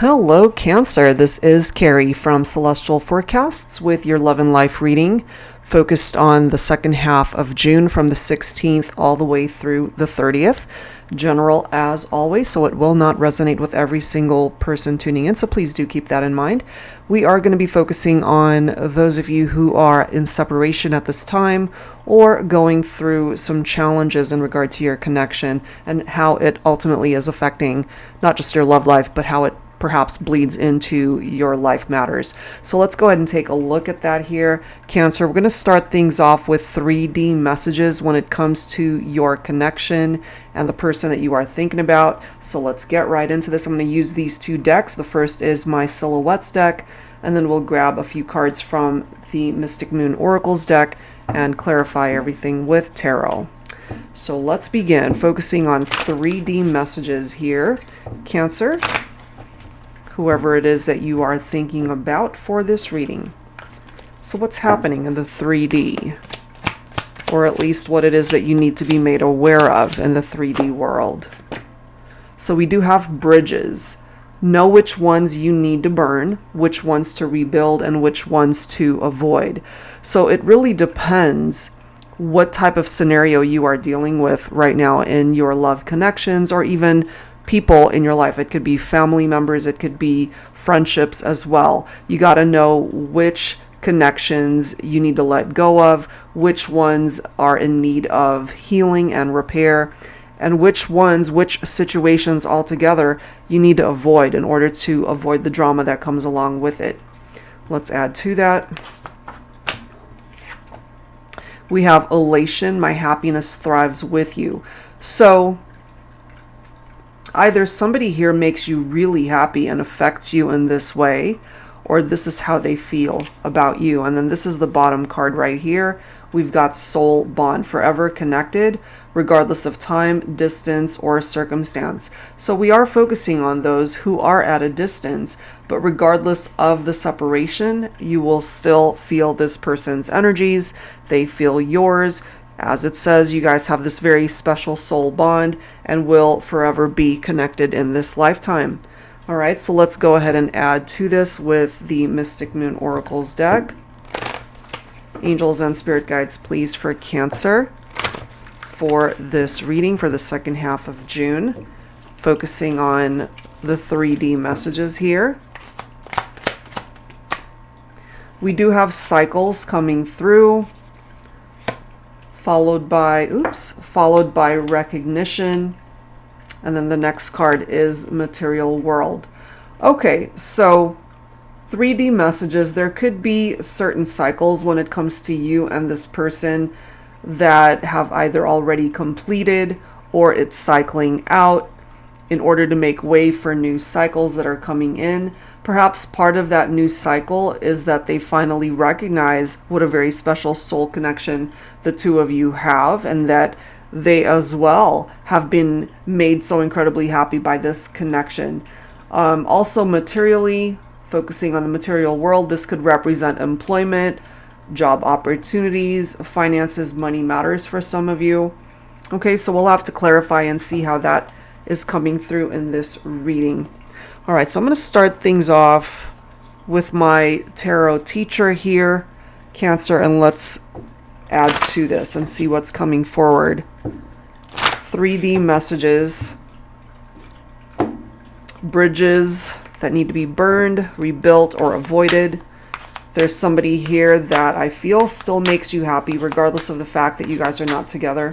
Hello, Cancer. This is Carrie from Celestial Forecasts with your Love and Life reading, focused on the second half of June from the 16th all the way through the 30th. General as always, so it will not resonate with every single person tuning in, so please do keep that in mind. We are going to be focusing on those of you who are in separation at this time or going through some challenges in regard to your connection and how it ultimately is affecting not just your love life, but how it perhaps bleeds into your life matters. So let's go ahead and take a look at that here. Cancer, we're going to start things off with 3D messages when it comes to your connection and the person that you are thinking about. So let's get right into this. I'm going to use these two decks. The first is my Silhouettes deck, and then we'll grab a few cards from the Mystic Moon Oracles deck and clarify everything with tarot. So let's begin focusing on 3D messages here. Cancer, whoever it is that you are thinking about for this reading. So what's happening in the 3D? Or at least what it is that you need to be made aware of in the 3D world. So we do have bridges. Know which ones you need to burn, which ones to rebuild, and which ones to avoid. So it really depends what type of scenario you are dealing with right now in your love connections or even people in your life. It could be family members, it could be friendships as well. You got to know which connections you need to let go of, which ones are in need of healing and repair, and which situations altogether you need to avoid in order to avoid the drama that comes along with it. Let's add to that. We have elation. My happiness thrives with you. So either somebody here makes you really happy and affects you in this way, or this is how they feel about you. And then this is the bottom card right here. We've got soul bond, forever connected, regardless of time, distance, or circumstance. So we are focusing on those who are at a distance, but regardless of the separation, you will still feel this person's energies. They feel yours. As it says, you guys have this very special soul bond and will forever be connected in this lifetime. All right, so let's go ahead and add to this with the Mystic Moon Oracles deck. Angels and Spirit Guides, please, for Cancer for this reading for the second half of June, focusing on the 3D messages here. We do have cycles coming through, followed by recognition, and then the next card is material world. Okay, so 3D messages, there could be certain cycles when it comes to you and this person that have either already completed or it's cycling out in order to make way for new cycles that are coming in. Perhaps part of that new cycle is that they finally recognize what a very special soul connection the two of you have, and that they as well have been made so incredibly happy by this connection. Also materially, focusing on the material world, this could represent employment, job opportunities, finances, money matters for some of you. Okay, so we'll have to clarify and see how that is coming through in this reading. All right, so I'm going to start things off with my tarot teacher here, Cancer, and let's add to this and see what's coming forward. 3D messages, bridges that need to be burned, rebuilt, or avoided. There's somebody here that I feel still makes you happy regardless of the fact that you guys are not together.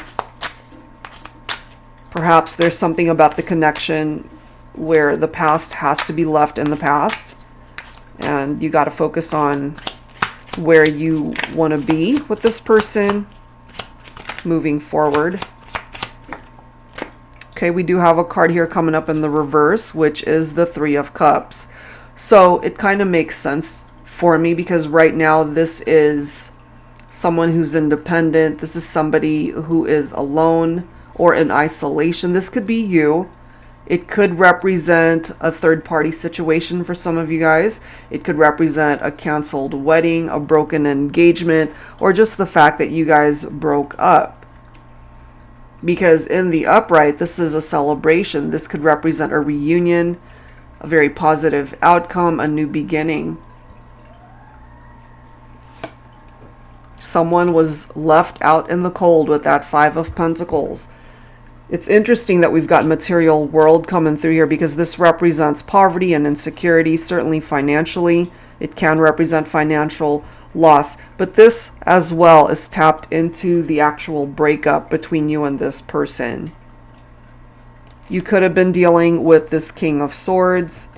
Perhaps there's something about the connection where the past has to be left in the past, and you got to focus on where you want to be with this person moving forward. Okay, we do have a card here coming up in the reverse, which is the Three of Cups. So it kind of makes sense for me because right now this is someone who's independent. This is somebody who is alone or in isolation. This could be you. It could represent a third-party situation for some of you guys. It could represent a canceled wedding, a broken engagement, or just the fact that you guys broke up. Because in the upright, this is a celebration. This could represent a reunion, a very positive outcome, a new beginning. Someone was left out in the cold with that Five of Pentacles. It's interesting that we've got material world coming through here because this represents poverty and insecurity, certainly financially. It can represent financial loss, but this as well is tapped into the actual breakup between you and this person. You could have been dealing with this King of Swords,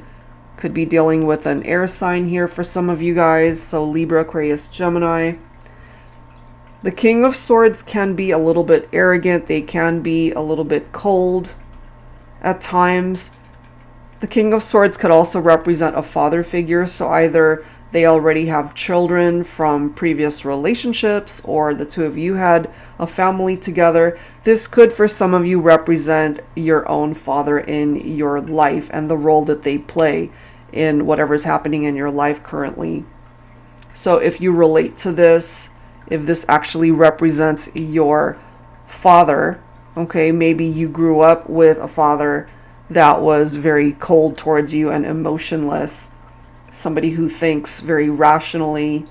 could be dealing with an air sign here for some of you guys, so Libra, Aquarius, Gemini. The King of Swords can be a little bit arrogant. They can be a little bit cold at times. The King of Swords could also represent a father figure. So either they already have children from previous relationships, or the two of you had a family together. This could, for some of you, represent your own father in your life and the role that they play in whatever's happening in your life currently. So if you relate to this, if this actually represents your father, okay, maybe you grew up with a father that was very cold towards you and emotionless, somebody who thinks very rationally.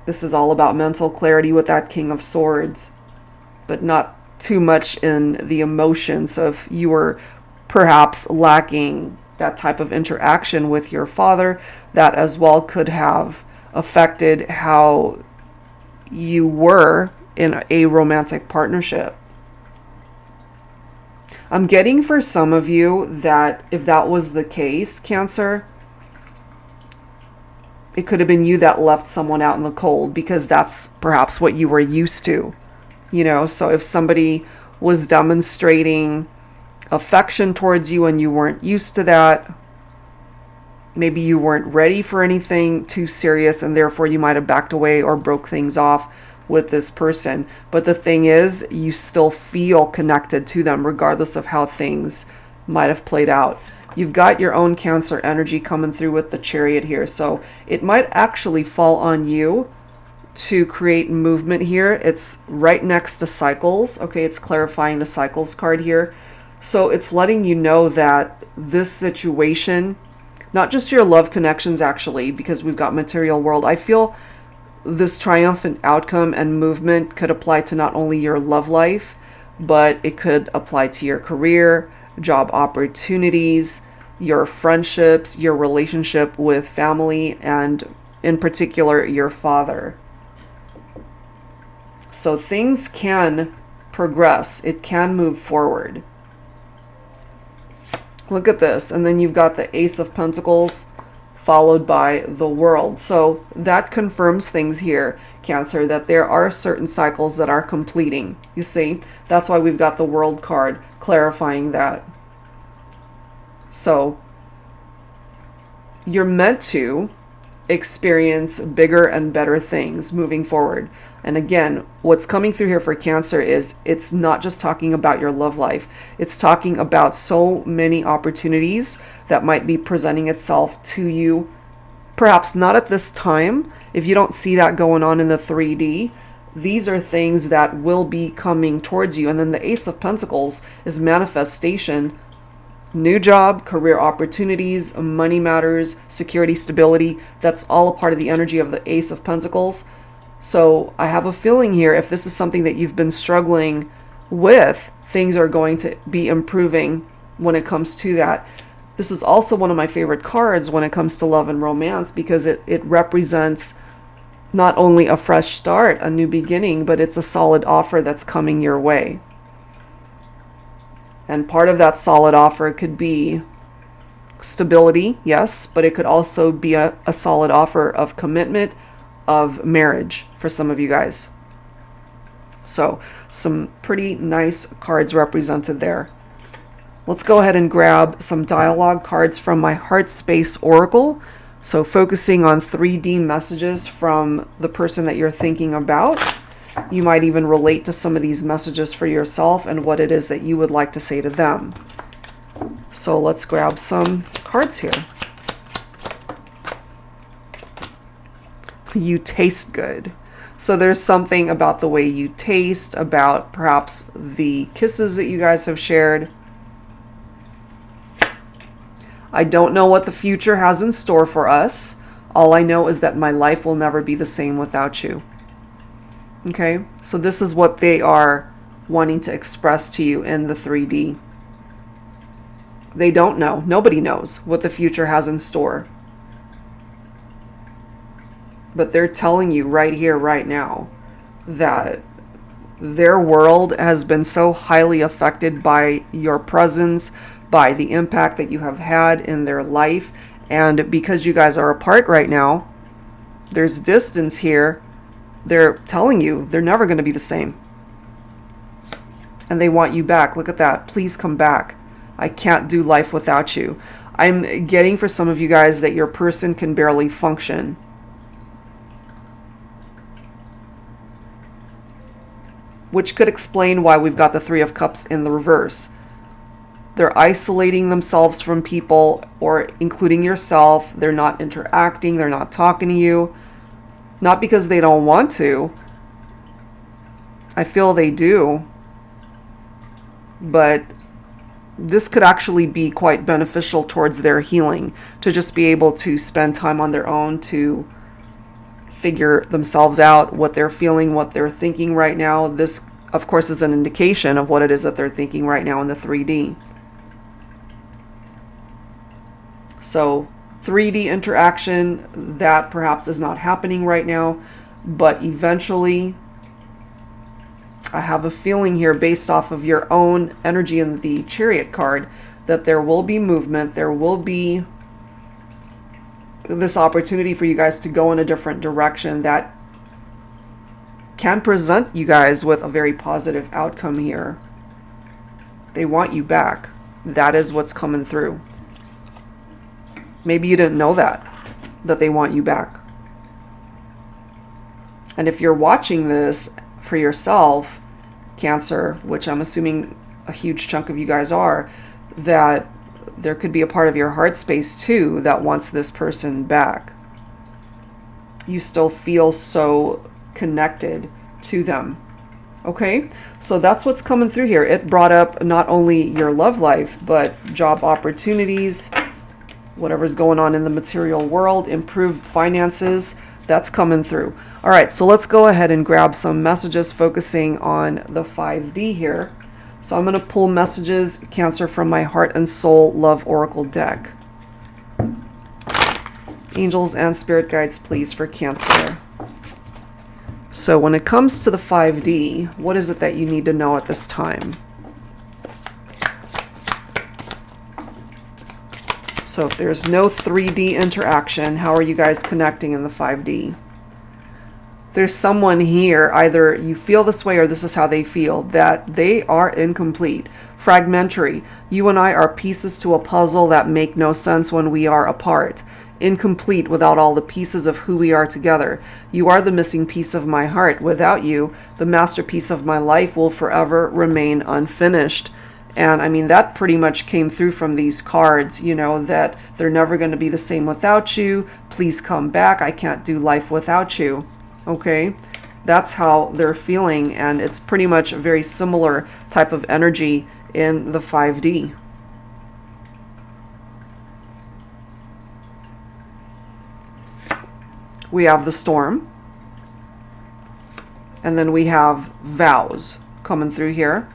This is all about mental clarity with that King of Swords, but not too much in the emotions. So if you were perhaps lacking that type of interaction with your father, that as well could have affected how you were in a romantic partnership. I'm getting for some of you that if that was the case, Cancer, it could have been you that left someone out in the cold because that's perhaps what you were used to, you know. So if somebody was demonstrating affection towards you and you weren't used to that, maybe you weren't ready for anything too serious, and therefore you might have backed away or broke things off with this person. But the thing is, you still feel connected to them regardless of how things might have played out. You've got your own Cancer energy coming through with the Chariot here. So it might actually fall on you to create movement here. It's right next to cycles. Okay, it's clarifying the cycles card here. So it's letting you know that this situation, not just your love connections actually, because we've got material world. I feel this triumphant outcome and movement could apply to not only your love life, but it could apply to your career, job opportunities, your friendships, your relationship with family, and in particular, your father. So things can progress. It can move forward. Look at this. And then you've got the Ace of Pentacles followed by the World. So that confirms things here, Cancer, that there are certain cycles that are completing. You see, that's why we've got the World card clarifying that. So you're meant to experience bigger and better things moving forward. And again, what's coming through here for Cancer is it's not just talking about your love life. It's talking about so many opportunities that might be presenting itself to you. Perhaps not at this time. If you don't see that going on in the 3D, these are things that will be coming towards you. And then the Ace of Pentacles is manifestation. New job, career opportunities, money matters, security, stability. That's all a part of the energy of the Ace of Pentacles. So I have a feeling here, if this is something that you've been struggling with, things are going to be improving when it comes to that. This is also one of my favorite cards when it comes to love and romance, because it represents not only a fresh start, a new beginning, but it's a solid offer that's coming your way. And part of that solid offer could be stability, yes, but it could also be a solid offer of commitment, of marriage for some of you guys. So some pretty nice cards represented there. Let's go ahead and grab some dialogue cards from my Heart Space Oracle. So focusing on 3D messages from the person that you're thinking about. You might even relate to some of these messages for yourself and what it is that you would like to say to them. So let's grab some cards here. You taste good. So there's something about the way you taste, about perhaps the kisses that you guys have shared. I don't know what the future has in store for us. All I know is that my life will never be the same without you. Okay, so this is what they are wanting to express to you in the 3D. They don't know. Nobody knows what the future has in store. But they're telling you right here, right now, that their world has been so highly affected by your presence, by the impact that you have had in their life. And because you guys are apart right now, there's distance here. They're telling you they're never going to be the same. And they want you back. Look at that. Please come back. I can't do life without you. I'm getting for some of you guys that your person can barely function. Which could explain why we've got the Three of Cups in the reverse. They're isolating themselves from people, or including yourself. They're not interacting. They're not talking to you. Not because they don't want to. I feel they do. But this could actually be quite beneficial towards their healing, to just be able to spend time on their own to figure themselves out, what they're feeling, what they're thinking right now. This, of course, is an indication of what it is that they're thinking right now in the 3D. So 3D interaction, that perhaps is not happening right now, but eventually, I have a feeling here based off of your own energy in the Chariot card that there will be movement. There will be this opportunity for you guys to go in a different direction that can present you guys with a very positive outcome here. They want you back. That is what's coming through. Maybe you didn't know that they want you back. And if you're watching this for yourself, Cancer, which I'm assuming a huge chunk of you guys are, that there could be a part of your heart space too that wants this person back. You still feel so connected to them. Okay, so that's what's coming through here. It brought up not only your love life, but job opportunities, whatever's going on in the material world, improved finances. That's coming through. All right, so let's go ahead and grab some messages focusing on the 5D here. So I'm going to pull messages, Cancer, from my Heart and Soul Love Oracle deck. Angels and spirit guides, please, for Cancer. So when it comes to the 5D, what is it that you need to know at this time? So if there's no 3D interaction, how are you guys connecting in the 5D? There's someone here, either you feel this way or this is how they feel, that they are incomplete, fragmentary. You and I are pieces to a puzzle that make no sense when we are apart. Incomplete without all the pieces of who we are together. You are the missing piece of my heart. Without you, the masterpiece of my life will forever remain unfinished. And I mean, that pretty much came through from these cards, you know, that they're never going to be the same without you. Please come back. I can't do life without you. Okay, that's how they're feeling. And it's pretty much a very similar type of energy in the 5D. We have the Storm. And then we have Vows coming through here.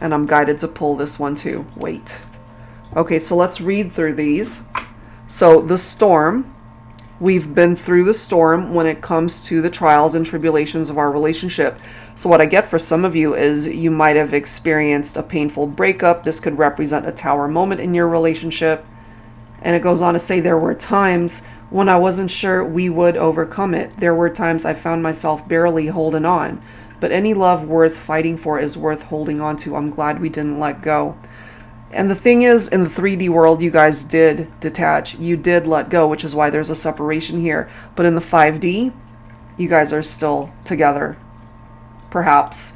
And I'm guided to pull this one too. Wait. Okay, so let's read through these. So the Storm, we've been through the storm when it comes to the trials and tribulations of our relationship. So what I get for some of you is you might have experienced a painful breakup. This could represent a tower moment in your relationship. And it goes on to say there were times when I wasn't sure we would overcome it. There were times I found myself barely holding on. But any love worth fighting for is worth holding on to. I'm glad we didn't let go. And the thing is, in the 3D world, you guys did detach. You did let go, which is why there's a separation here. But in the 5D, you guys are still together. Perhaps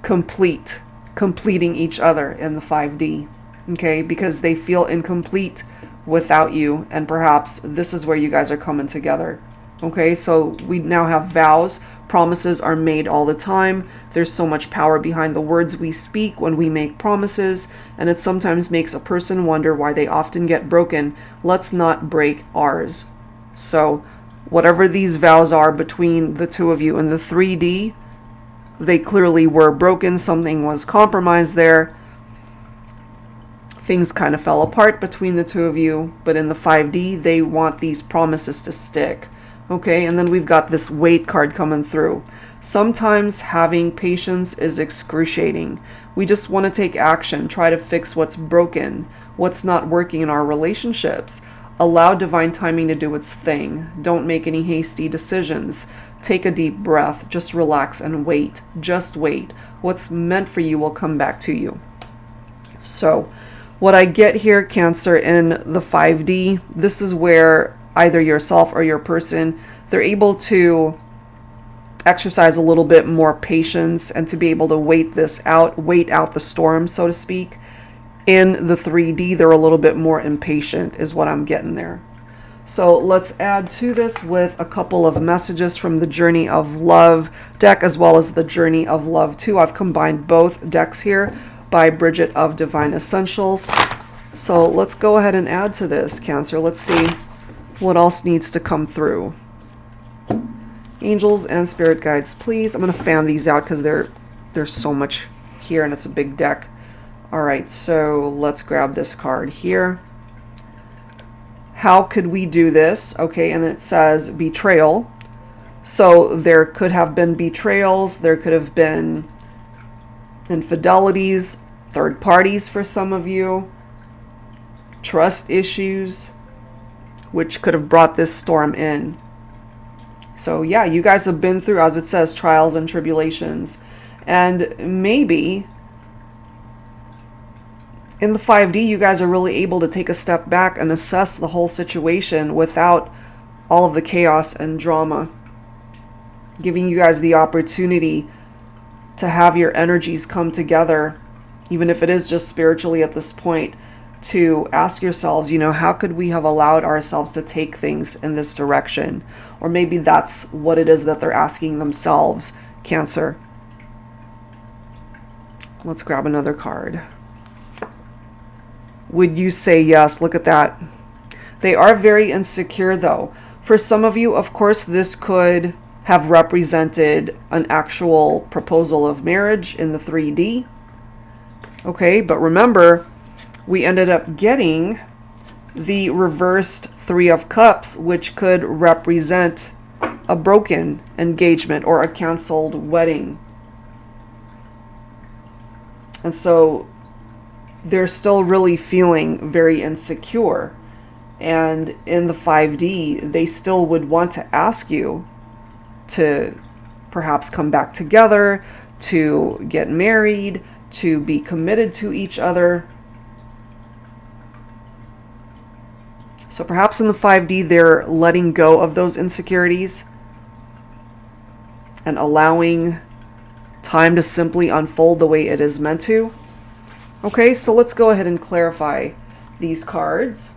completing each other in the 5D. Okay, because they feel incomplete without you. And perhaps this is where you guys are coming together. Okay, so we now have vows. Promises are made all the time. There's so much power behind the words we speak when we make promises, and it sometimes makes a person wonder why they often get broken. Let's not break ours. So, whatever these vows are between the two of you in the 3D, they clearly were broken. Something was compromised there. Things kind of fell apart between the two of you, but in the 5D, they want these promises to stick. Okay, and then we've got this wait card coming through. Sometimes having patience is excruciating. We just want to take action, try to fix what's broken, what's not working in our relationships. Allow divine timing to do its thing. Don't make any hasty decisions. Take a deep breath. Just relax and wait. Just wait. What's meant for you will come back to you. So, what I get here, Cancer, in the 5D, this is where either yourself or your person, they're able to exercise a little bit more patience and to be able to wait out the storm, so to speak. In the 3D, they're a little bit more impatient, is what I'm getting there. So let's add to this with a couple of messages from the Journey of Love deck, as well as the Journey of Love 2. I've combined both decks here by Bridget of Divine Essentials. So let's go ahead and add to this, Cancer. Let's see what else needs to come through. Angels and spirit guides, please. I'm going to fan these out because there's so much here and it's a big deck. All right, so let's grab this card here. How could we do this? Okay, and it says betrayal. So there could have been betrayals. There could have been infidelities, third parties for some of you, trust issues, which could have brought this storm in. So yeah, you guys have been through, as it says, trials and tribulations. And maybe in the 5D, you guys are really able to take a step back and assess the whole situation without all of the chaos and drama, giving you guys the opportunity to have your energies come together, even if it is just spiritually at this point, to ask yourselves, how could we have allowed ourselves to take things in this direction? Or maybe that's what it is that they're asking themselves, Cancer. Let's grab another card. Would you say yes? Look at that. They are very insecure, though. For some of you, of course, this could have represented an actual proposal of marriage in the 3D. Okay, but remember, we ended up getting the reversed 3 of Cups, which could represent a broken engagement or a canceled wedding. And so they're still really feeling very insecure. And in the 5D, they still would want to ask you to perhaps come back together, to get married, to be committed to each other. So perhaps in the 5D, they're letting go of those insecurities and allowing time to simply unfold the way it is meant to. Okay, so let's go ahead and clarify these cards.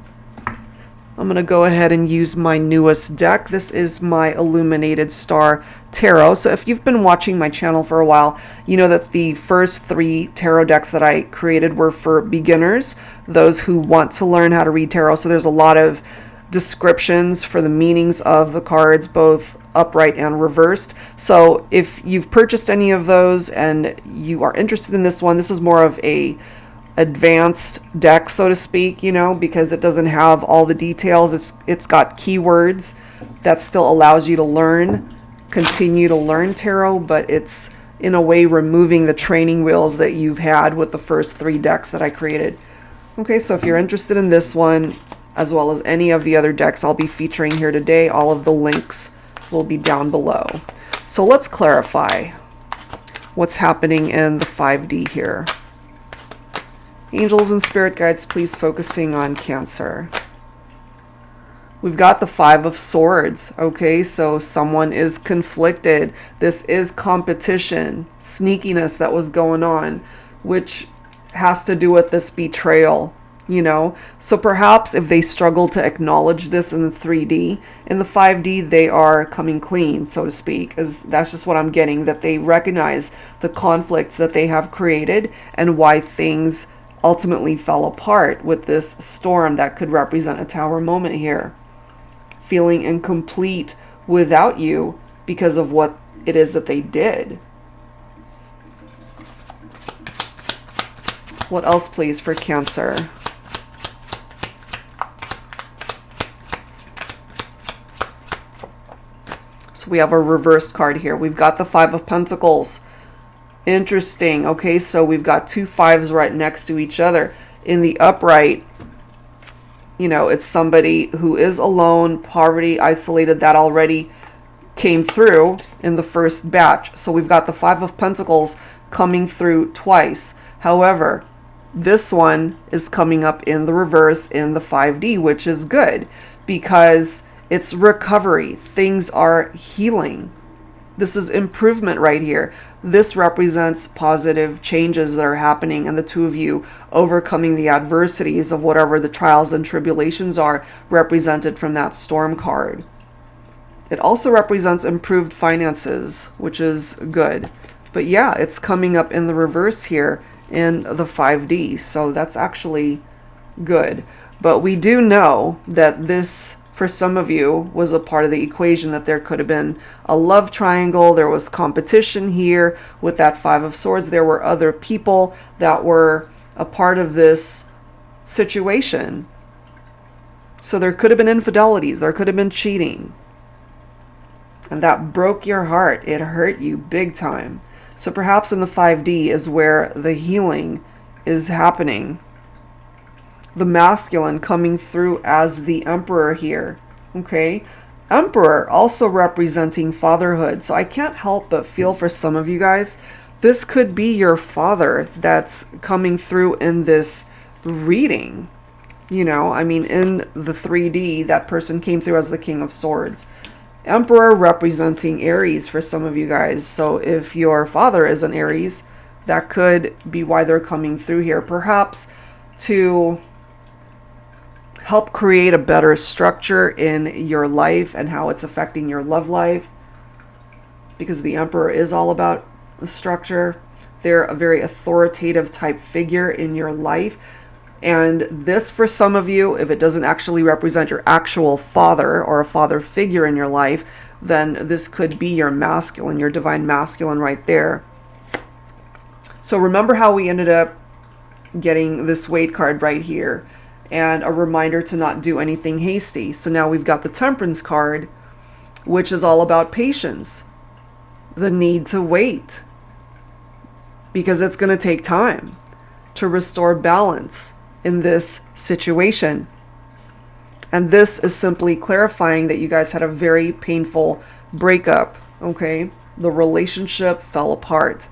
I'm going to go ahead and use my newest deck. This is my Illuminated Star Tarot. So if you've been watching my channel for a while, you know that the first 3 tarot decks that I created were for beginners, those who want to learn how to read tarot. So there's a lot of descriptions for the meanings of the cards, both upright and reversed. So if you've purchased any of those and you are interested in this one, this is more of a advanced deck, so to speak, because it doesn't have all the details. It's got keywords that still allows you to continue to learn tarot, but it's in a way removing the training wheels that you've had with the first 3 decks that I created. Okay, so if you're interested in this one, as well as any of the other decks I'll be featuring here today, all of the links will be down below. So let's clarify what's happening in the 5D here. Angels and spirit guides, please, focusing on Cancer. We've got the 5 of Swords. Okay, so someone is conflicted. This is competition, sneakiness that was going on, which has to do with this betrayal. you know? So perhaps if they struggle to acknowledge this in the 3D, in the 5D, they are coming clean, so to speak. That's just what I'm getting, that they recognize the conflicts that they have created and why things ultimately fell apart with this storm that could represent a tower moment here. Feeling incomplete without you because of what it is that they did. What else, please, for Cancer? So we have a reversed card here. We've got the Five of Pentacles. Interesting. Okay, so we've got two fives right next to each other. In the upright, you know, it's somebody who is alone, poverty, isolated. That already came through in the first batch. So we've got the Five of Pentacles coming through twice. However, this one is coming up in the reverse in the 5D, which is good because it's recovery. Things are healing. This is improvement right here. This represents positive changes that are happening, and the two of you overcoming the adversities of whatever the trials and tribulations are represented from that storm card. It also represents improved finances, which is good. But yeah, it's coming up in the reverse here in the 5D, so that's actually good. But we do know that this, for some of you, was a part of the equation, that there could have been a love triangle. There was competition here with that Five of Swords. There were other people that were a part of this situation. So there could have been infidelities. There could have been cheating. And that broke your heart. It hurt you big time. So perhaps in the 5D is where the healing is happening. The masculine coming through as the Emperor here. Okay. Emperor also representing fatherhood. So I can't help but feel for some of you guys, this could be your father that's coming through in this reading. You know, I mean, in the 3D, that person came through as the King of Swords. Emperor representing Aries for some of you guys. So if your father is an Aries, that could be why they're coming through here. Perhaps to help create a better structure in your life and how it's affecting your love life. Because the Emperor is all about the structure. They're a very authoritative type figure in your life. And this, for some of you, if it doesn't actually represent your actual father or a father figure in your life, then this could be your masculine, your divine masculine right there. So remember how we ended up getting this weight card right here and a reminder to not do anything hasty. So now we've got the Temperance card, which is all about patience, the need to wait, because it's going to take time to restore balance in this situation. And this is simply clarifying that you guys had a very painful breakup, okay? The relationship fell apart,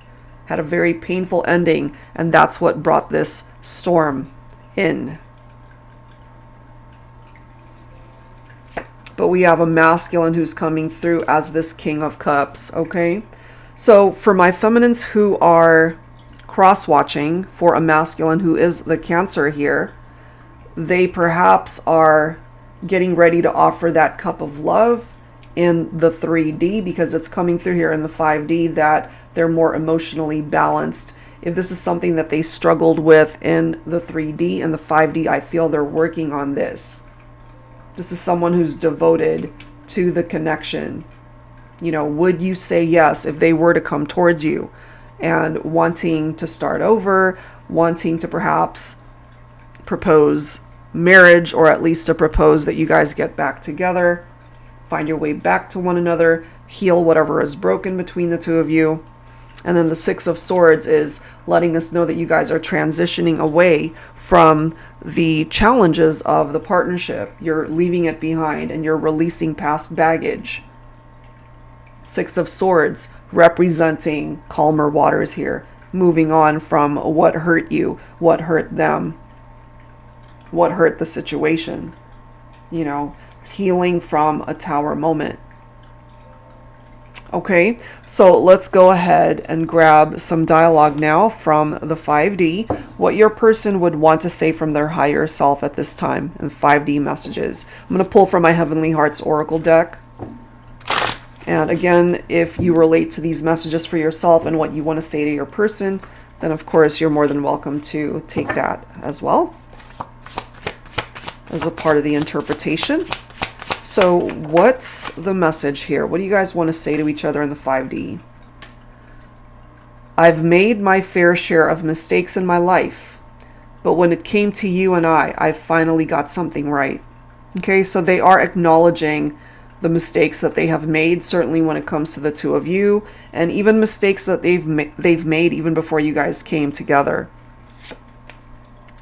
had a very painful ending, and that's what brought this storm in. But we have a masculine who's coming through as this King of Cups, okay? So for my feminines who are cross-watching for a masculine who is the Cancer here, they perhaps are getting ready to offer that cup of love in the 3D because it's coming through here in the 5D that they're more emotionally balanced. If this is something that they struggled with in the 3D and the 5D, I feel they're working on this. This is someone who's devoted to the connection. You know, would you say yes if they were to come towards you and wanting to start over, wanting to perhaps propose marriage, or at least to propose that you guys get back together, find your way back to one another, heal whatever is broken between the two of you. And then the Six of Swords is letting us know that you guys are transitioning away from the challenges of the partnership. You're leaving it behind and you're releasing past baggage. Six of Swords representing calmer waters here, moving on from what hurt you, what hurt them, what hurt the situation, you know, healing from a tower moment. Okay, so let's go ahead and grab some dialogue now from the 5D. What your person would want to say from their higher self at this time in 5D messages. I'm going to pull from my Heavenly Hearts Oracle deck. And again, if you relate to these messages for yourself and what you want to say to your person, then of course you're more than welcome to take that as well as a part of the interpretation. So what's the message here? What do you guys want to say to each other in the 5D? I've made my fair share of mistakes in my life, but when it came to you and I finally got something right. Okay, so they are acknowledging the mistakes that they have made, certainly when it comes to the two of you, and even mistakes that they've made even before you guys came together.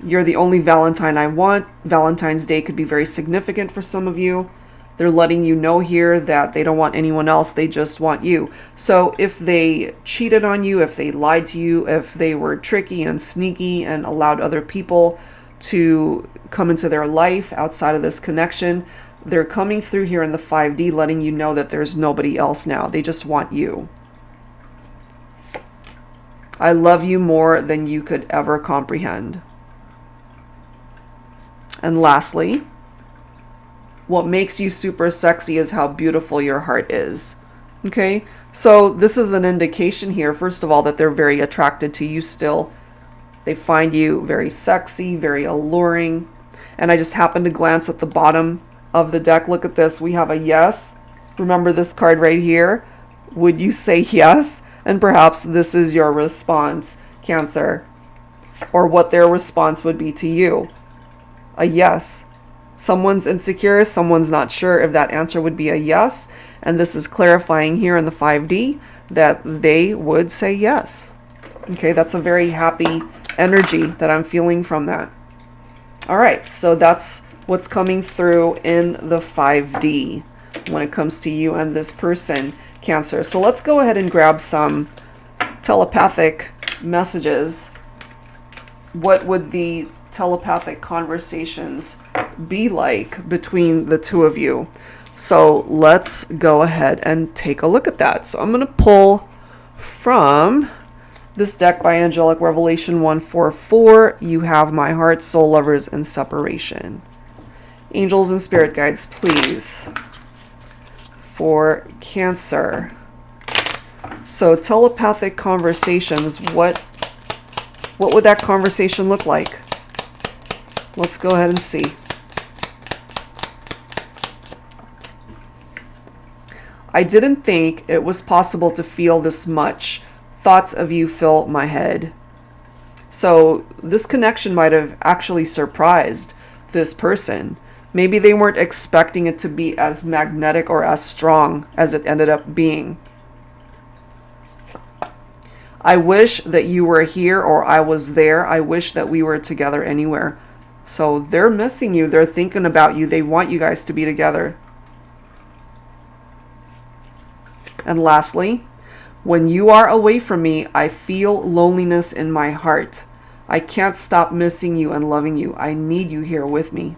You're the only Valentine I want. Valentine's Day could be very significant for some of you. They're letting you know here that they don't want anyone else, they just want you. So if they cheated on you, if they lied to you, if they were tricky and sneaky and allowed other people to come into their life outside of this connection, they're coming through here in the 5D letting you know that there's nobody else now. They just want you. I love you more than you could ever comprehend. And lastly, what makes you super sexy is how beautiful your heart is. Okay, so this is an indication here, first of all, that they're very attracted to you still. They find you very sexy, very alluring. And I just happened to glance at the bottom of the deck. Look at this. We have a yes. Remember this card right here? Would you say yes? And perhaps this is your response, Cancer, or what their response would be to you. A yes. Someone's insecure, someone's not sure if that answer would be a yes, and this is clarifying here in the 5D that they would say yes. Okay, that's a very happy energy that I'm feeling from that. All right, so that's what's coming through in the 5D when it comes to you and this person, Cancer. So let's go ahead and grab some telepathic messages. What would the telepathic conversations be like between the two of you? So let's go ahead and take a look at that. So I'm going to pull from this deck by Angelic Revelation 144. You have my heart, soul lovers, and separation. Angels and spirit guides, please, for Cancer. So telepathic conversations, what would that conversation look like? Let's go ahead and see. I didn't think it was possible to feel this much. Thoughts of you fill my head. So this connection might have actually surprised this person. Maybe they weren't expecting it to be as magnetic or as strong as it ended up being. I wish that you were here or I was there. I wish that we were together anywhere. So they're missing you. They're thinking about you. They want you guys to be together. And lastly, when you are away from me, I feel loneliness in my heart. I can't stop missing you and loving you. I need you here with me.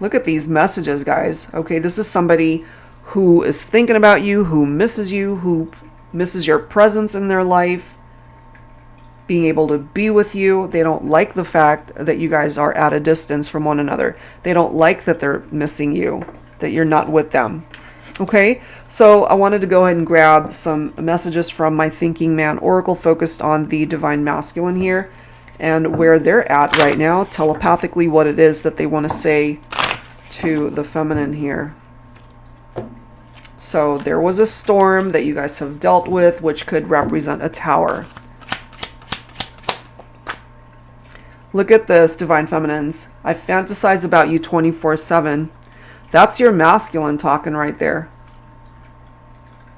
Look at these messages, guys. Okay, this is somebody who is thinking about you, who misses you, who misses your presence in their life, being able to be with you. They don't like the fact that you guys are at a distance from one another. They don't like that they're missing you, that you're not with them. Okay, so I wanted to go ahead and grab some messages from my Thinking Man Oracle focused on the Divine Masculine here and where they're at right now, telepathically, what it is that they want to say to the feminine here. So there was a storm that you guys have dealt with, which could represent a tower. Look at this, Divine Feminines. I fantasize about you 24/7. That's your masculine talking right there.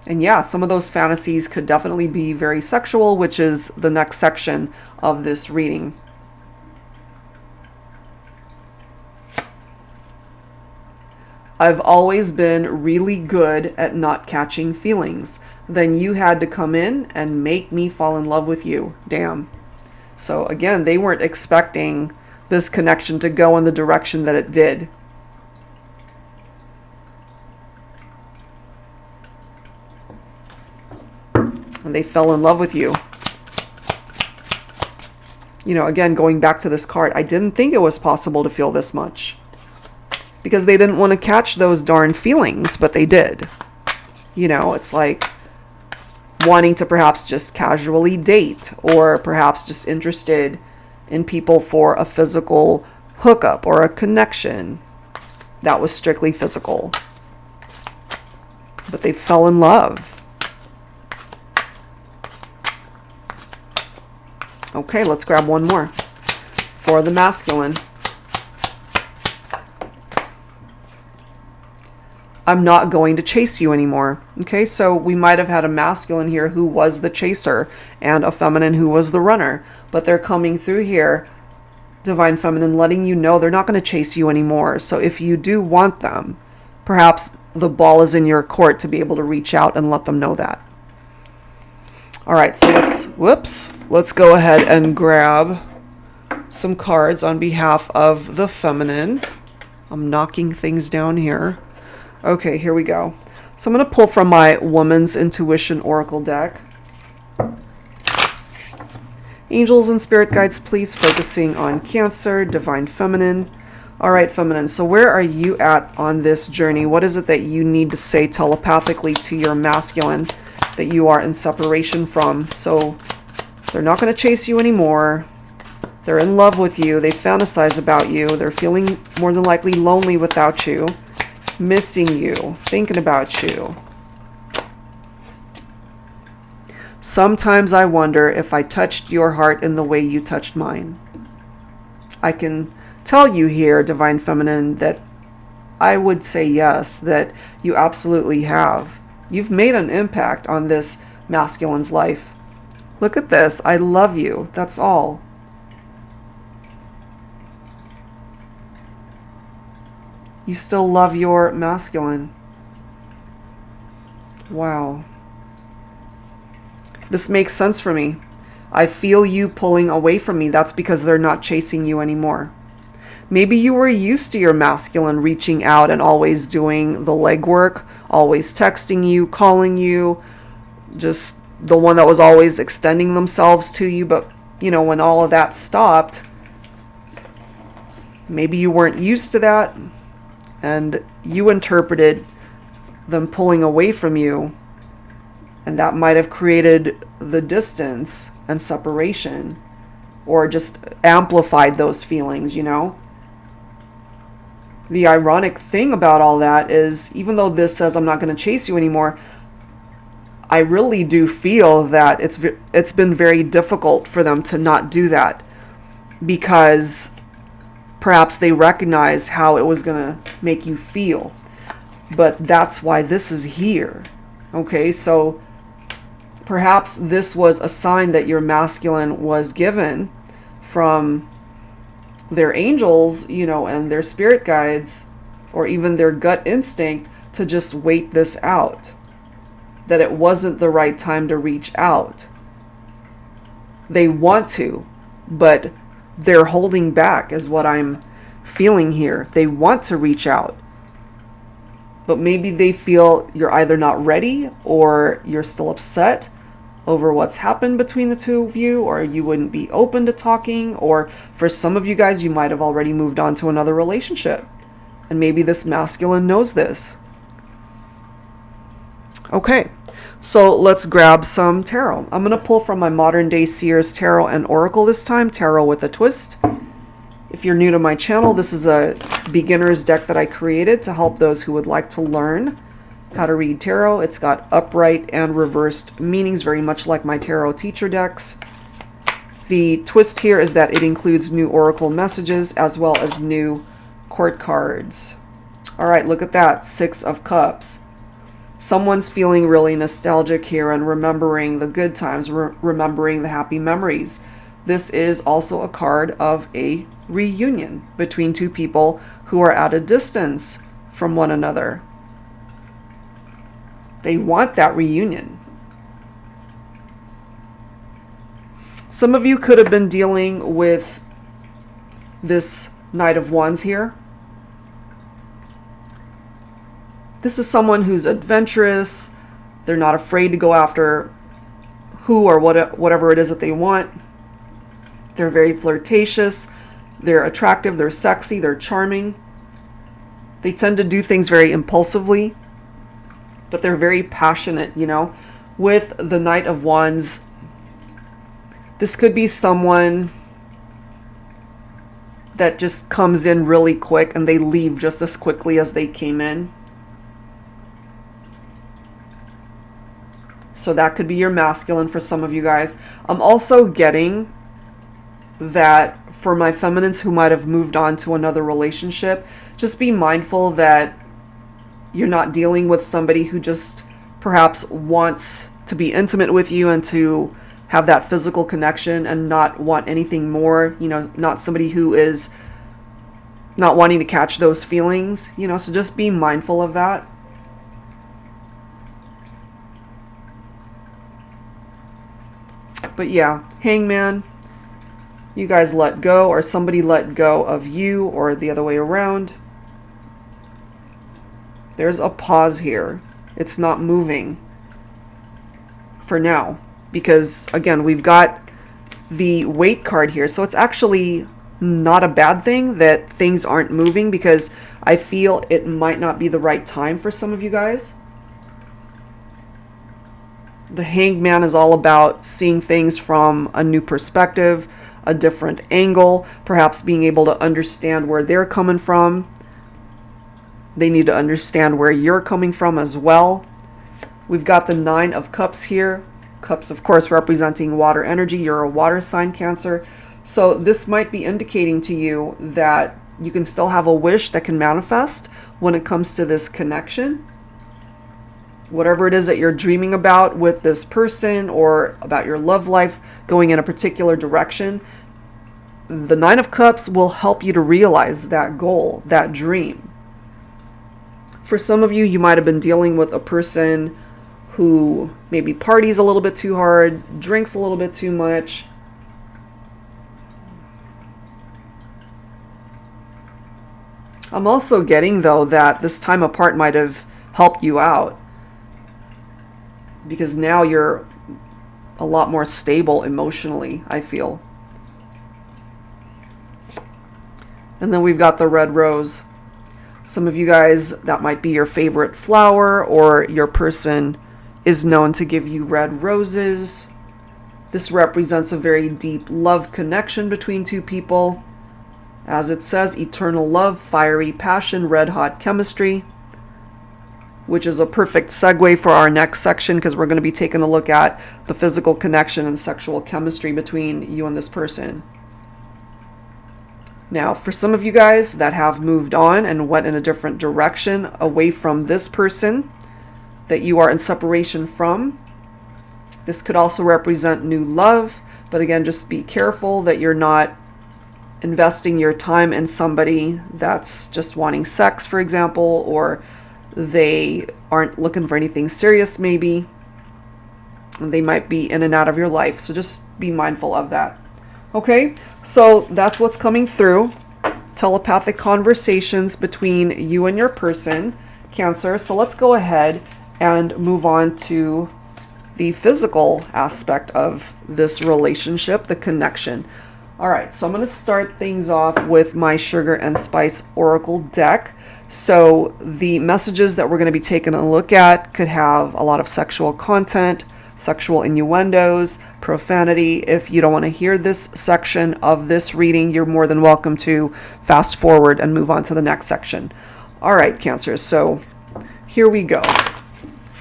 And yeah, some of those fantasies could definitely be very sexual, which is the next section of this reading. I've always been really good at not catching feelings. Then you had to come in and make me fall in love with you. Damn. So again, they weren't expecting this connection to go in the direction that it did. And they fell in love with you. You know, again, going back to this card, I didn't think it was possible to feel this much. Because they didn't want to catch those darn feelings, but they did. You know, it's like wanting to perhaps just casually date, or perhaps just interested in people for a physical hookup or a connection that was strictly physical. But they fell in love. Okay, let's grab one more for the masculine. I'm not going to chase you anymore. Okay, so we might have had a masculine here who was the chaser and a feminine who was the runner. But they're coming through here, Divine Feminine, letting you know they're not going to chase you anymore. So if you do want them, perhaps the ball is in your court to be able to reach out and let them know that. All right, so let's go ahead and grab some cards on behalf of the feminine. I'm knocking things down here. Okay, here we go. So I'm going to pull from my Woman's Intuition Oracle deck. Angels and Spirit Guides, please, focusing on Cancer, Divine Feminine. All right, Feminine, so where are you at on this journey? What is it that you need to say telepathically to your masculine that you are in separation from? So they're not going to chase you anymore. They're in love with you. They fantasize about you. They're feeling more than likely lonely without you. Missing you, thinking about you. Sometimes I wonder if I touched your heart in the way you touched mine. I can tell you here, Divine Feminine, that I would say yes, that you absolutely have. You've made an impact on this masculine's life. Look at this. I love you. That's all. You still love your masculine. Wow. This makes sense for me. I feel you pulling away from me. That's because they're not chasing you anymore. Maybe you were used to your masculine reaching out and always doing the legwork, always texting you, calling you, just the one that was always extending themselves to you. But, you know, when all of that stopped, maybe you weren't used to that. And you interpreted them pulling away from you, and that might have created the distance and separation, or just amplified those feelings, you know? The ironic thing about all that is, even though this says I'm not going to chase you anymore, I really do feel that it's been very difficult for them to not do that, because perhaps they recognize how it was going to make you feel. But that's why this is here. Okay, so perhaps this was a sign that your masculine was given from their angels, you know, and their spirit guides, or even their gut instinct, to just wait this out. That it wasn't the right time to reach out. They want to, but they're holding back, is what I'm feeling here. They want to reach out, but maybe they feel you're either not ready, or you're still upset over what's happened between the two of you, or you wouldn't be open to talking, or for some of you guys, you might have already moved on to another relationship, and maybe this masculine knows this. Okay, so let's grab some tarot. I'm going to pull from my Modern Day Seers Tarot and Oracle this time, tarot with a twist. If you're new to my channel, this is a beginner's deck that I created to help those who would like to learn how to read tarot. It's got upright and reversed meanings, very much like my tarot teacher decks. The twist here is that it includes new oracle messages as well as new court cards. All right, look at that, 6 of Cups. Someone's feeling really nostalgic here and remembering the good times, remembering the happy memories. This is also a card of a reunion between two people who are at a distance from one another. They want that reunion. Some of you could have been dealing with this Knight of Wands here. This is someone who's adventurous. They're not afraid to go after who or whatever it is that they want. They're very flirtatious. They're attractive. They're sexy. They're charming. They tend to do things very impulsively, but they're very passionate, you know. With the Knight of Wands, this could be someone that just comes in really quick and they leave just as quickly as they came in. So that could be your masculine for some of you guys. I'm also getting that for my feminines who might have moved on to another relationship, just be mindful that you're not dealing with somebody who just perhaps wants to be intimate with you and to have that physical connection and not want anything more, you know, not somebody who is not wanting to catch those feelings, you know, so just be mindful of that. But yeah, Hangman, you guys let go, or somebody let go of you, or the other way around. There's a pause here. It's not moving for now, because again, we've got the Weight card here. So it's actually not a bad thing that things aren't moving, because I feel it might not be the right time for some of you guys. The Hanged Man is all about seeing things from a new perspective, a different angle, perhaps being able to understand where they're coming from. They need to understand where you're coming from as well. We've got the Nine of Cups here. Cups, of course, representing water energy. You're a water sign, Cancer. So this might be indicating to you that you can still have a wish that can manifest when it comes to this connection. Whatever it is that you're dreaming about with this person, or about your love life going in a particular direction, the Nine of Cups will help you to realize that goal, that dream. For some of you, you might have been dealing with a person who maybe parties a little bit too hard, drinks a little bit too much. I'm also getting, though, that this time apart might have helped you out, because now you're a lot more stable emotionally, I feel. And then we've got the Red Rose. Some of you guys, that might be your favorite flower, or your person is known to give you red roses. This represents a very deep love connection between two people. As it says, eternal love, fiery passion, red hot chemistry, which is a perfect segue for our next section, because we're going to be taking a look at the physical connection and sexual chemistry between you and this person. Now, for some of you guys that have moved on and went in a different direction away from this person that you are in separation from, this could also represent new love. But again, just be careful that you're not investing your time in somebody that's just wanting sex, for example, or they aren't looking for anything serious maybe. They might be in and out of your life, so just be mindful of that. Okay, so that's what's coming through. Telepathic conversations between you and your person, Cancer. So let's go ahead and move on to the physical aspect of this relationship, the connection. All right, so I'm going to start things off with my Sugar and Spice Oracle deck. So the messages that we're going to be taking a look at could have a lot of sexual content, sexual innuendos, profanity. If you don't want to hear this section of this reading, you're more than welcome to fast forward and move on to the next section. All right, Cancer, so here we go.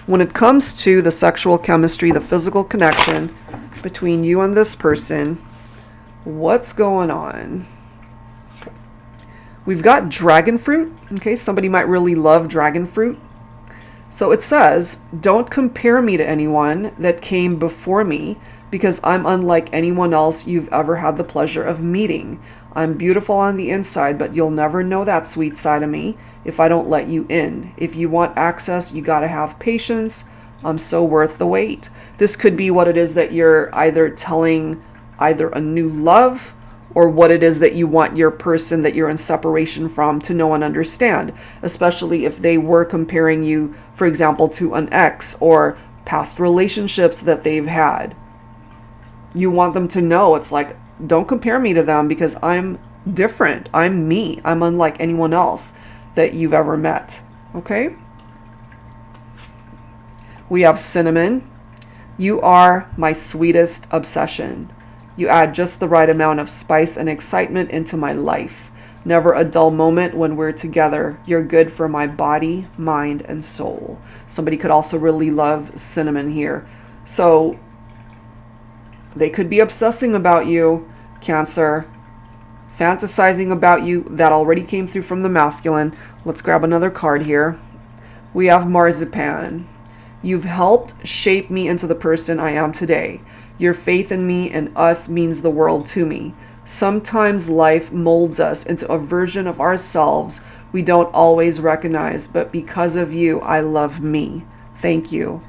When it comes to the sexual chemistry, the physical connection between you and this person, what's going on? We've got dragon fruit. Okay, somebody might really love dragon fruit. So it says, don't compare me to anyone that came before me, because I'm unlike anyone else you've ever had the pleasure of meeting. I'm beautiful on the inside, but you'll never know that sweet side of me if I don't let you in. If you want access, you gotta have patience. I'm so worth the wait. This could be what it is that you're either telling either a new love, or what it is that you want your person that you're in separation from to know and understand, especially if they were comparing you, for example, to an ex or past relationships that they've had. You want them to know, it's like, don't compare me to them because I'm different. I'm me. I'm unlike anyone else that you've ever met. Okay? We have cinnamon. You are my sweetest obsession. You add just the right amount of spice and excitement into my life. Never a dull moment when we're together. You're good for my body, mind, and soul. Somebody could also really love cinnamon here. So they could be obsessing about you, Cancer. Fantasizing about you. That already came through from the masculine. Let's grab another card here. We have marzipan. You've helped shape me into the person I am today. Your faith in me and us means the world to me. Sometimes life molds us into a version of ourselves we don't always recognize, but because of you, I love me. Thank you.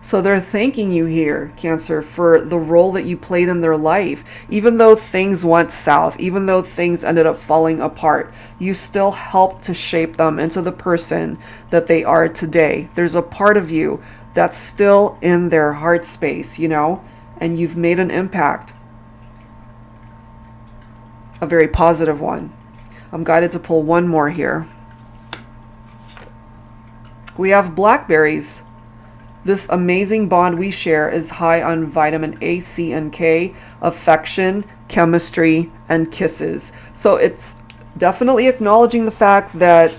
So they're thanking you here, Cancer, for the role that you played in their life. Even though things went south, even though things ended up falling apart, you still helped to shape them into the person that they are today. There's a part of you that's still in their heart space, you know, and you've made an impact. A very positive one. I'm guided to pull one more here. We have blackberries. This amazing bond we share is high on vitamin A, C, and K, affection, chemistry, and kisses. So it's definitely acknowledging the fact that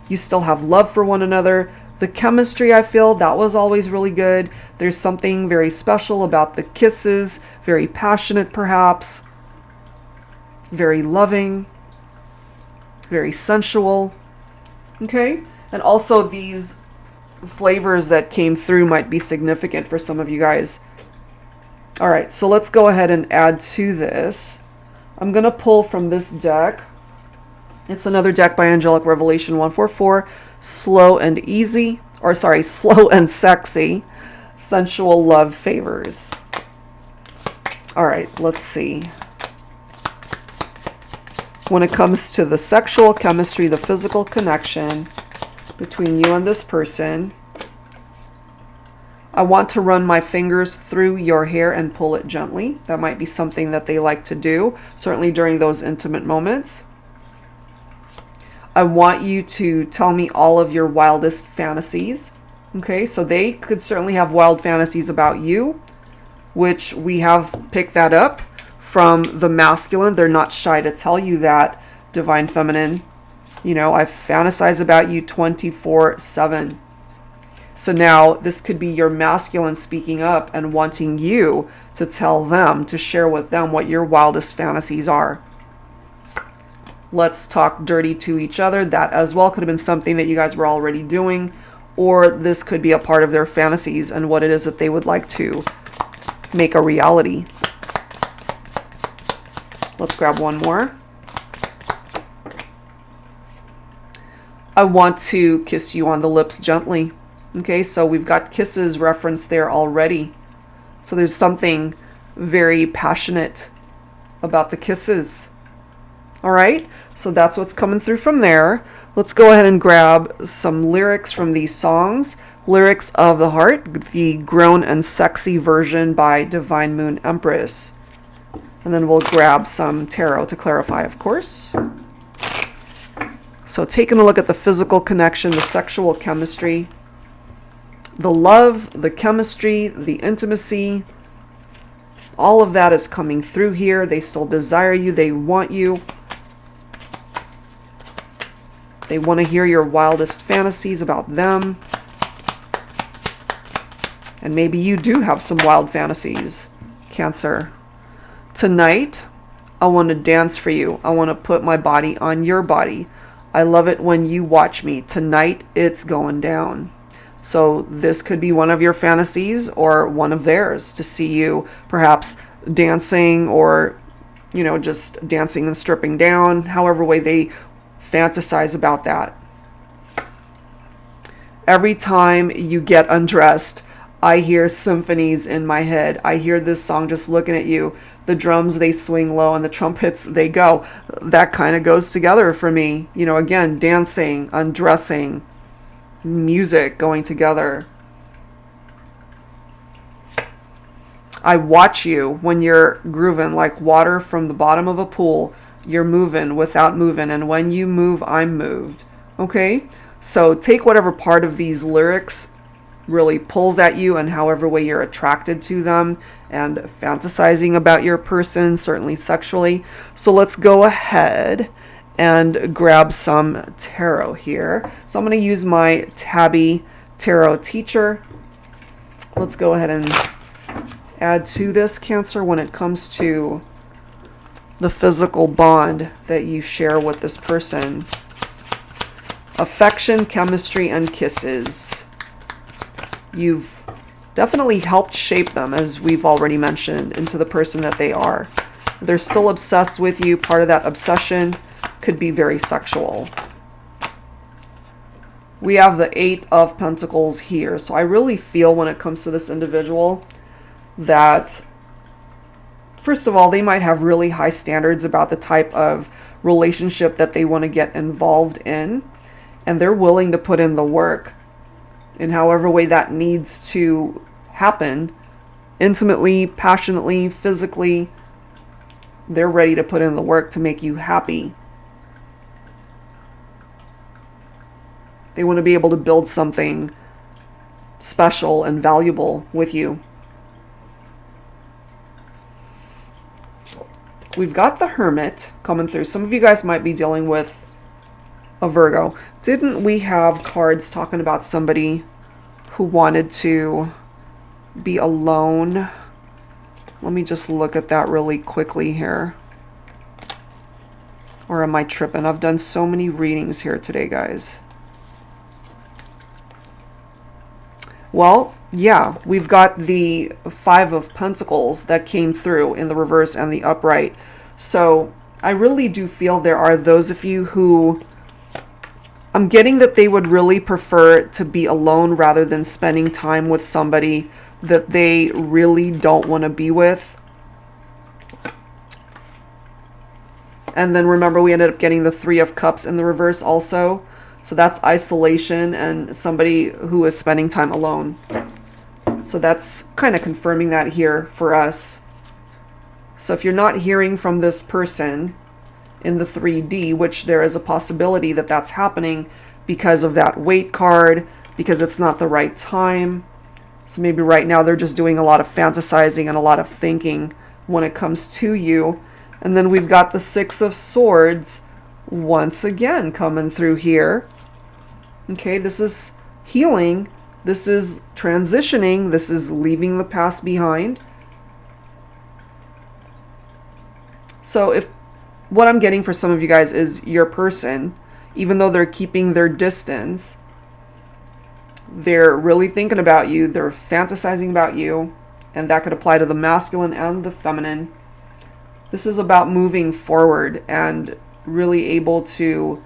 you still have love for one another. The chemistry, I feel, that was always really good. There's something very special about the kisses, very passionate perhaps, very loving, very sensual. Okay? And also these flavors that came through might be significant for some of you guys. All right, so let's go ahead and add to this. I'm going to pull from this deck. It's another deck by Angelic Revelation 144, Slow and Easy, or sorry, Slow and Sexy, Sensual Love Favors. All right, let's see. When it comes to the sexual chemistry, the physical connection between you and this person, I want to run my fingers through your hair and pull it gently. That might be something that they like to do, certainly during those intimate moments. I want you to tell me all of your wildest fantasies. Okay, so they could certainly have wild fantasies about you, which we have picked that up from the masculine. They're not shy to tell you that, Divine Feminine. You know, I fantasize about you 24/7. So now this could be your masculine speaking up and wanting you to tell them, to share with them what your wildest fantasies are. Let's talk dirty to each other. That as well could have been something that you guys were already doing, or this could be a part of their fantasies and what it is that they would like to make a reality. Let's grab one more. I want to kiss you on the lips gently. Okay, so we've got kisses referenced there already. So there's something very passionate about the kisses. All right, so that's what's coming through from there. Let's go ahead and grab some lyrics from these songs. Lyrics of the Heart, the grown and sexy version by Divine Moon Empress. And then we'll grab some tarot to clarify, of course. So taking a look at the physical connection, the sexual chemistry, the love, the chemistry, the intimacy, all of that is coming through here. They still desire you. They want you. They want to hear your wildest fantasies about them. And maybe you do have some wild fantasies, Cancer. Tonight, I want to dance for you. I want to put my body on your body. I love it when you watch me. Tonight, it's going down. So this could be one of your fantasies or one of theirs, to see you perhaps dancing or, you know, just dancing and stripping down, however way they fantasize about that. Every time you get undressed, I hear symphonies in my head. I hear this song just looking at you. The drums, they swing low, and the trumpets, they go. That kind of goes together for me. You know, again, dancing, undressing, music going together. I watch you when you're grooving like water from the bottom of a pool. You're moving without moving, and when you move, I'm moved. Okay? So take whatever part of these lyrics really pulls at you, and however way you're attracted to them and fantasizing about your person, certainly sexually. So let's go ahead and grab some tarot here. So I'm going to use my Tabby Tarot Teacher. Let's go ahead and add to this, Cancer, when it comes to the physical bond that you share with this person. Affection, chemistry, and kisses. You've definitely helped shape them, as we've already mentioned, into the person that they are. They're still obsessed with you. Part of that obsession could be very sexual. We have the Eight of Pentacles here. So I really feel when it comes to this individual that, first of all, they might have really high standards about the type of relationship that they want to get involved in. And they're willing to put in the work in however way that needs to happen. Intimately, passionately, physically. They're ready to put in the work to make you happy. They want to be able to build something special and valuable with you. We've got the Hermit coming through. Some of you guys might be dealing with a Virgo. Didn't we have cards talking about somebody who wanted to be alone? Let me just look at that really quickly here. Or am I tripping? I've done so many readings here today, guys. Well, yeah, we've got the Five of Pentacles that came through in the reverse and the upright. So I really do feel there are those of you who, I'm getting that they would really prefer to be alone rather than spending time with somebody that they really don't want to be with. And then remember, we ended up getting the Three of Cups in the reverse also. So that's isolation and somebody who is spending time alone. So that's kind of confirming that here for us. So if you're not hearing from this person in the 3D, which there is a possibility that that's happening because of that wait card, because it's not the right time. So maybe right now they're just doing a lot of fantasizing and a lot of thinking when it comes to you. And then we've got the Six of Swords once again coming through here. Okay, this is healing. This is transitioning. This is leaving the past behind. So if what I'm getting for some of you guys is your person, even though they're keeping their distance, they're really thinking about you. They're fantasizing about you. And that could apply to the masculine and the feminine. This is about moving forward and really able to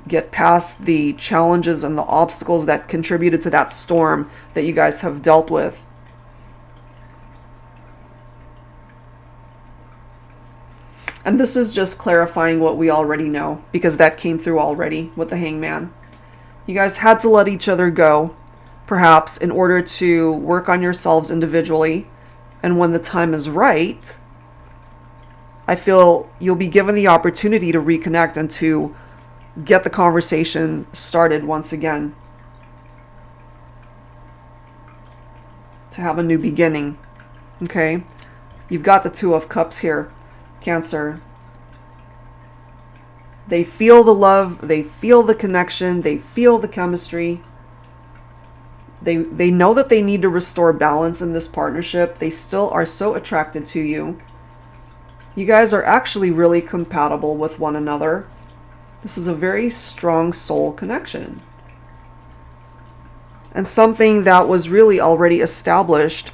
get past the challenges and the obstacles that contributed to that storm that you guys have dealt with. And this is just clarifying what we already know, because that came through already with the Hangman. You guys had to let each other go, perhaps, in order to work on yourselves individually. And when the time is right, I feel you'll be given the opportunity to reconnect and to get the conversation started once again. To have a new beginning. Okay? You've got the Two of Cups here, Cancer. They feel the love, they feel the connection, they feel the chemistry. They know that they need to restore balance in this partnership. They still are so attracted to you. You guys are actually really compatible with one another. This is a very strong soul connection. And something that was really already established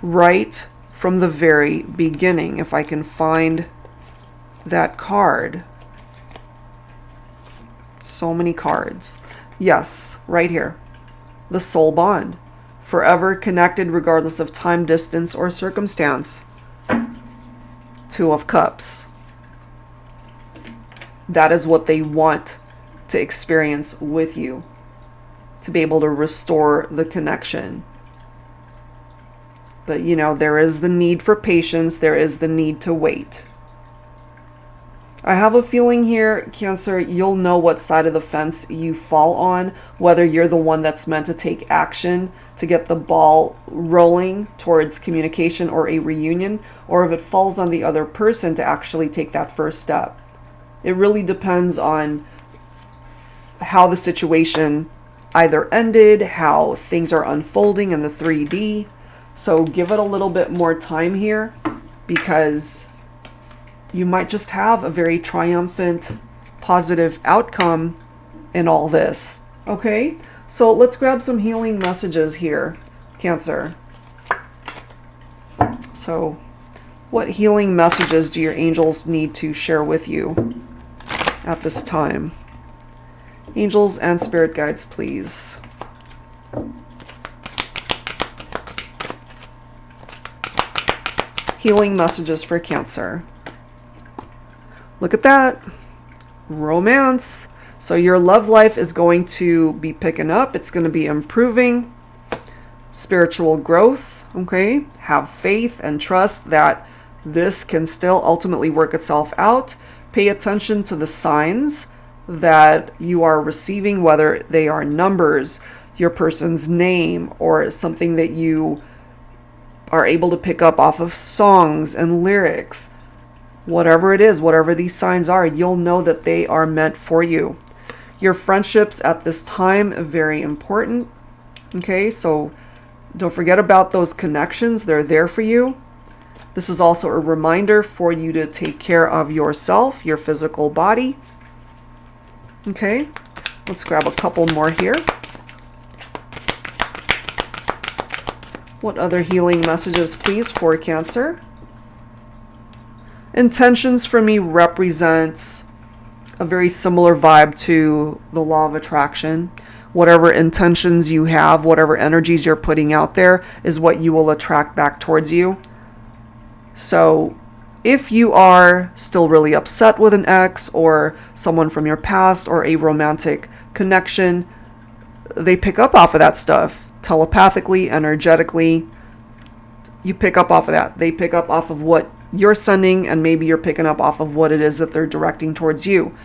right from the very beginning. If I can find that card. So many cards. Yes, right here. The soul bond. Forever connected regardless of time, distance, or circumstance. Two of Cups. That is what they want to experience with you. To be able to restore the connection. But, you know, there is the need for patience. There is the need to wait. I have a feeling here, Cancer, you'll know what side of the fence you fall on, whether you're the one that's meant to take action to get the ball rolling towards communication or a reunion, or if it falls on the other person to actually take that first step. It really depends on how the situation either ended, how things are unfolding in the 3D. So give it a little bit more time here, because you might just have a very triumphant, positive outcome in all this. Okay? So let's grab some healing messages here, Cancer. So what healing messages do your angels need to share with you at this time? Angels and spirit guides, please. Healing messages for Cancer. Look at that. Romance. So your love life is going to be picking up. It's going to be improving. Spiritual growth. Okay. Have faith and trust that this can still ultimately work itself out. Pay attention to the signs that you are receiving, whether they are numbers, your person's name, or something that you are able to pick up off of songs and lyrics. Whatever it is, whatever these signs are, you'll know that they are meant for you. Your friendships at this time are very important. Okay, so don't forget about those connections. They're there for you. This is also a reminder for you to take care of yourself, your physical body. Okay, let's grab a couple more here. What other healing messages, please, for Cancer? Intentions for me represents a very similar vibe to the law of attraction. Whatever intentions you have, whatever energies you're putting out there is what you will attract back towards you. So if you are still really upset with an ex or someone from your past or a romantic connection, they pick up off of that stuff telepathically, energetically. You pick up off of that. They pick up off of what you're sending, and maybe you're picking up off of what it is that they're directing towards you.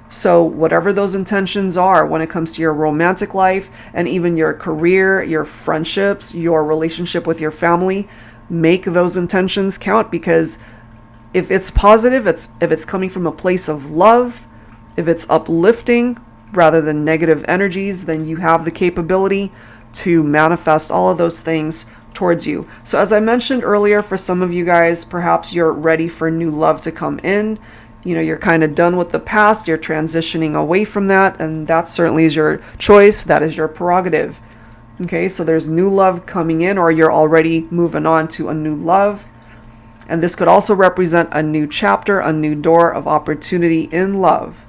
So whatever those intentions are when it comes to your romantic life and even your career, your friendships, your relationship with your family, make those intentions count, because if it's positive, if it's coming from a place of love, if it's uplifting rather than negative energies, then you have the capability to manifest all of those things towards you. So as I mentioned earlier, for some of you guys, perhaps you're ready for new love to come in. You know, you're kind of done with the past, you're transitioning away from that, and that certainly is your choice, that is your prerogative. Okay, so there's new love coming in, or you're already moving on to a new love. And this could also represent a new chapter, a new door of opportunity in love.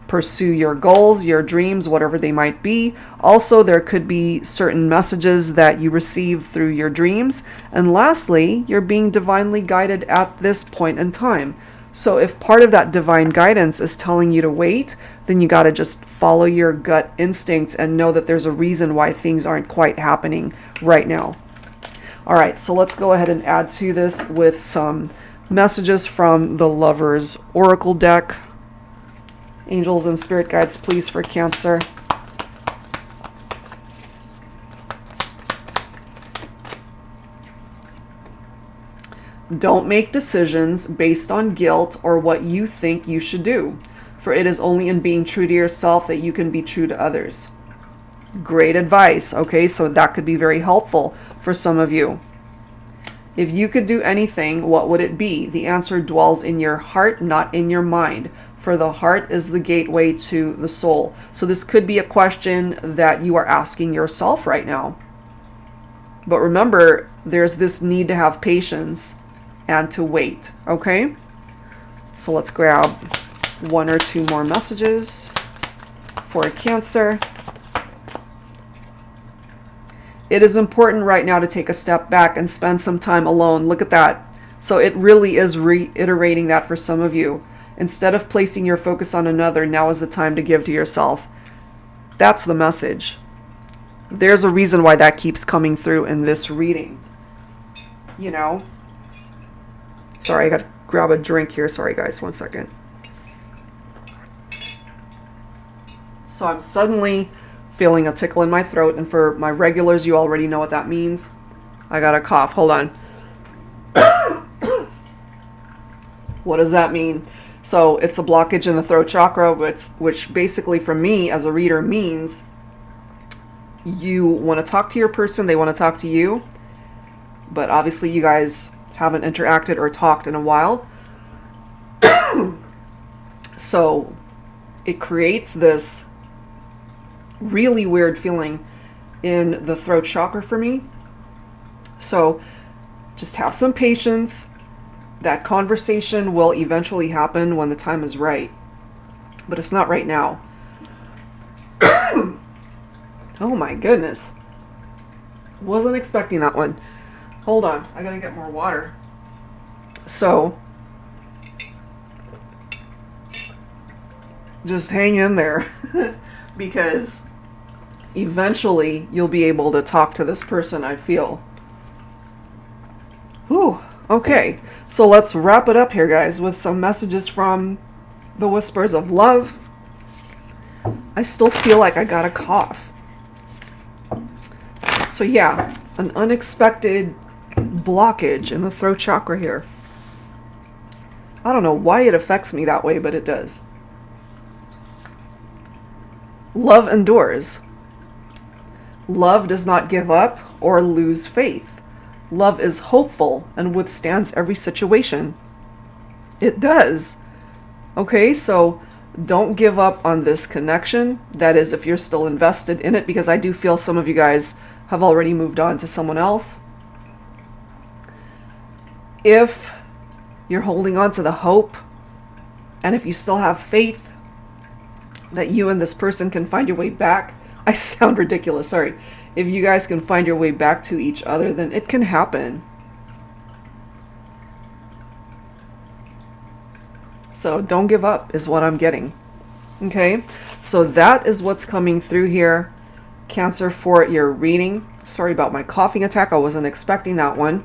Pursue your goals, your dreams, whatever they might be. Also, there could be certain messages that you receive through your dreams. And lastly, you're being divinely guided at this point in time. So if part of that divine guidance is telling you to wait, then you got to just follow your gut instincts and know that there's a reason why things aren't quite happening right now. All right, so let's go ahead and add to this with some messages from the Lover's Oracle deck. Angels and spirit guides, please, for Cancer. Don't make decisions based on guilt or what you think you should do, for it is only in being true to yourself that you can be true to others. Great advice. Okay, so that could be very helpful for some of you. If you could do anything, what would it be? The answer dwells in your heart, not in your mind, for the heart is the gateway to the soul. So this could be a question that you are asking yourself right now. But remember, there's this need to have patience and to wait, okay? So let's grab one or two more messages for Cancer. It is important right now to take a step back and spend some time alone. Look at that. So it really is reiterating that for some of you. Instead of placing your focus on another, now is the time to give to yourself. That's the message. There's a reason why that keeps coming through in this reading. you know. Sorry, I got to grab a drink here. Sorry, guys, 1 second. So I'm suddenly feeling a tickle in my throat, and for my regulars, you already know what that means. I got a cough. Hold on. What does that mean? So it's a blockage in the throat chakra, which basically for me as a reader means you want to talk to your person, they want to talk to you, but obviously you guys haven't interacted or talked in a while. So it creates this really weird feeling in the throat chakra for me. So just have some patience. That conversation will eventually happen when the time is right, but it's not right now. Oh my goodness. Wasn't expecting that one. Hold on, I gotta get more water. So just hang in there because eventually you'll be able to talk to this person, I feel. Whew. Okay, so let's wrap it up here, guys, with some messages from the Whispers of Love. I still feel like I got a cough. So yeah, an unexpected blockage in the throat chakra here. I don't know why it affects me that way, but it does. Love endures. Love does not give up or lose faith. Love is hopeful and withstands every situation. It does. Okay, so don't give up on this connection. That is, if you're still invested in it, because I do feel some of you guys have already moved on to someone else. If you're holding on to the hope, and if you still have faith that you and this person can find your way back, I sound ridiculous, sorry. If you guys can find your way back to each other, then it can happen. So don't give up is what I'm getting. Okay, so that is what's coming through here, Cancer, for your reading. Sorry about my coughing attack. I wasn't expecting that one.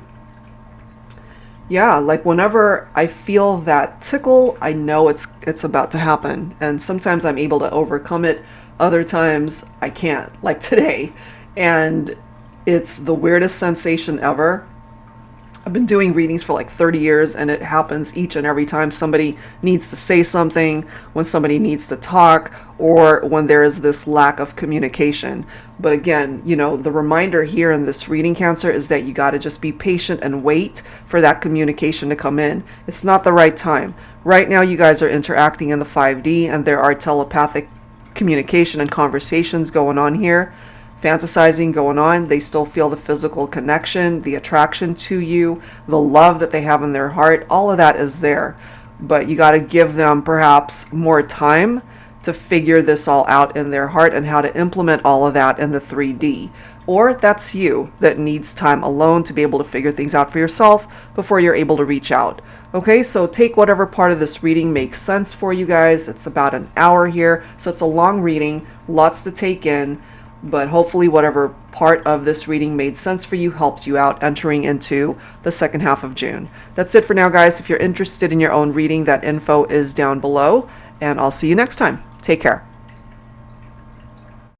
Yeah, like whenever I feel that tickle, I know it's about to happen. And sometimes I'm able to overcome it. Other times I can't, like today. And it's the weirdest sensation ever. I've been doing readings for like 30 years, and it happens each and every time somebody needs to say something, when somebody needs to talk, or when there is this lack of communication. But again, you know, the reminder here in this reading, Cancer, is that you got to just be patient and wait for that communication to come in. It's not the right time. Right now, you guys are interacting in the 5D, and there are telepathic communication and conversations going on here. Fantasizing going on. They still feel the physical connection, the attraction to you, the love that they have in their heart. All of that is there, but you got to give them perhaps more time to figure this all out in their heart and how to implement all of that in the 3D. Or that's you that needs time alone to be able to figure things out for yourself before you're able to reach out. Okay, so take whatever part of this reading makes sense for you guys. It's about an hour here, so it's a long reading, lots to take in. But hopefully whatever part of this reading made sense for you helps you out entering into the second half of June. That's it for now, guys. If you're interested in your own reading, that info is down below, and I'll see you next time. Take care.